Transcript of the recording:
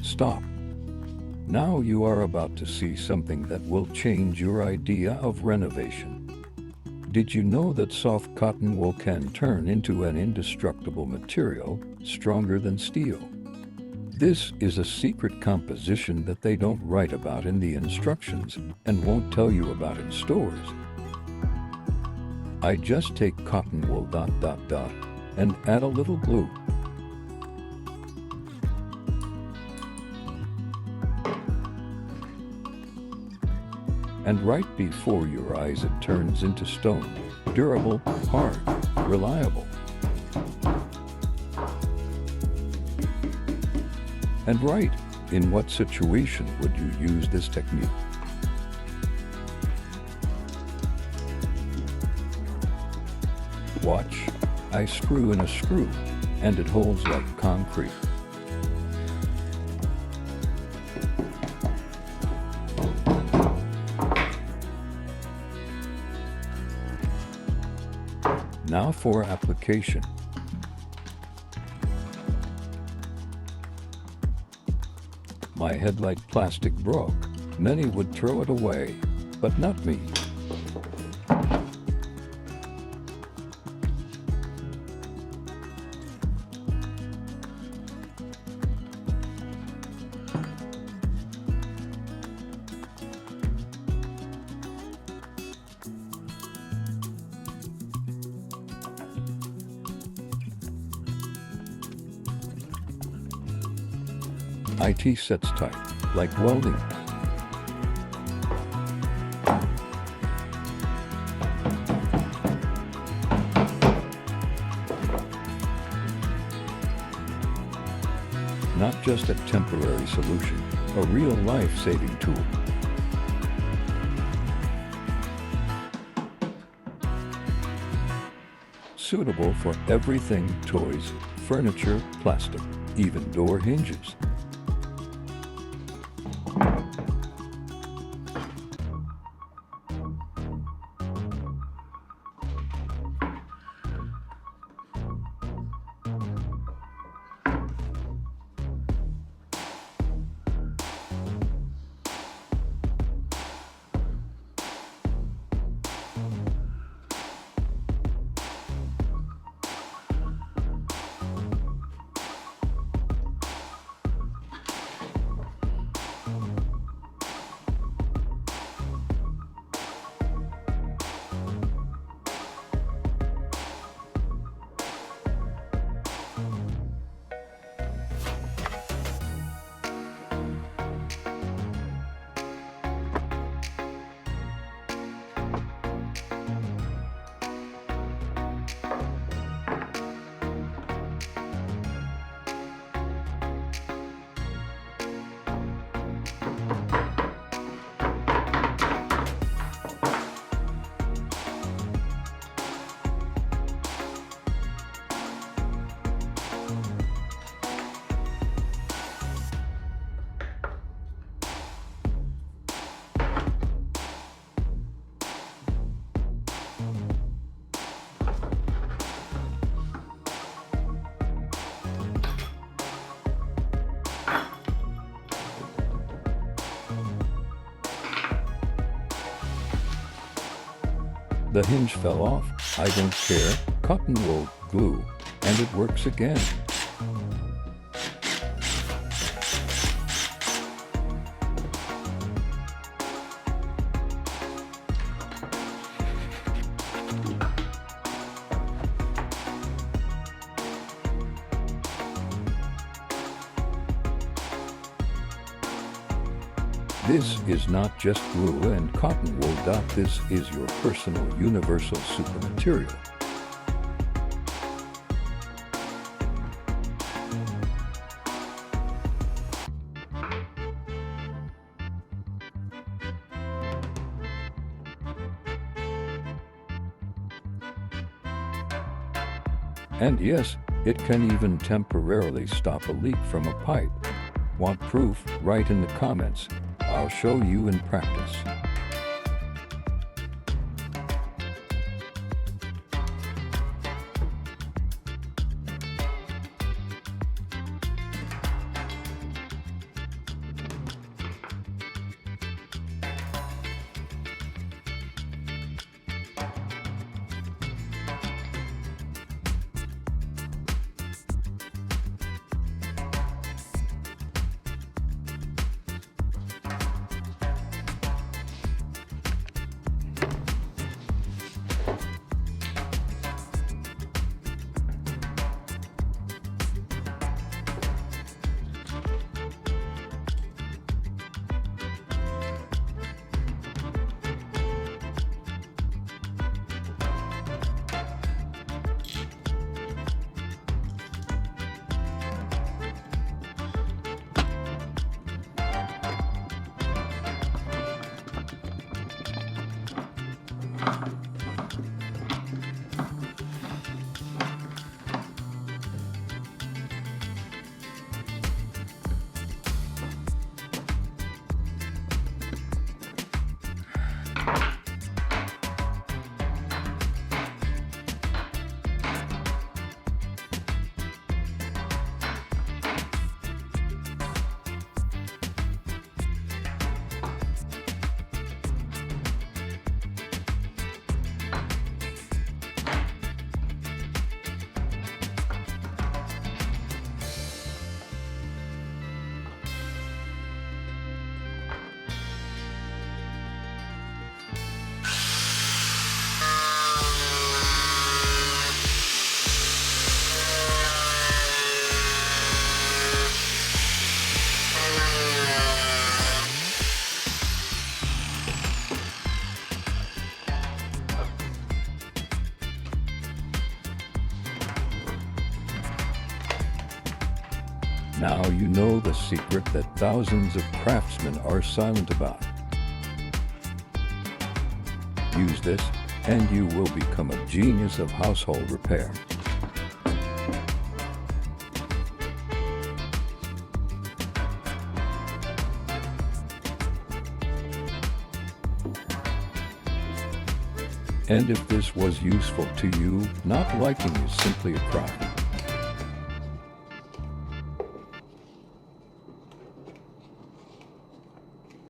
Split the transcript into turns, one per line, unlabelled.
Stop. Now you are about to see something that will change your idea of renovation. Did you know that soft cotton wool can turn into an indestructible material, stronger than steel? This is a secret composition that they don't write about in the instructions and won't tell you about in stores. I just take cotton wool ... and add a little glue. And right before your eyes it turns into stone, durable, hard, reliable. And right, in what situation would you use this technique? Watch, I screw in a screw, and it holds like concrete. Now for application. My headlight plastic broke. Many would throw it away, but not me. IT sets tight, like welding. Not just a temporary solution, a real life-saving tool. Suitable for everything: toys, furniture, plastic, even door hinges. The hinge fell off. I don't care. Cotton wool glue, and it works again. This is not just glue and cotton wool. This is your personal universal super material. And yes, it can even temporarily stop a leak from a pipe. Want proof? Write in the comments. I'll show you in practice. Now you know the secret that thousands of craftsmen are silent about. Use this, and you will become a genius of household repair. And if this was useful to you, not liking is simply a crime.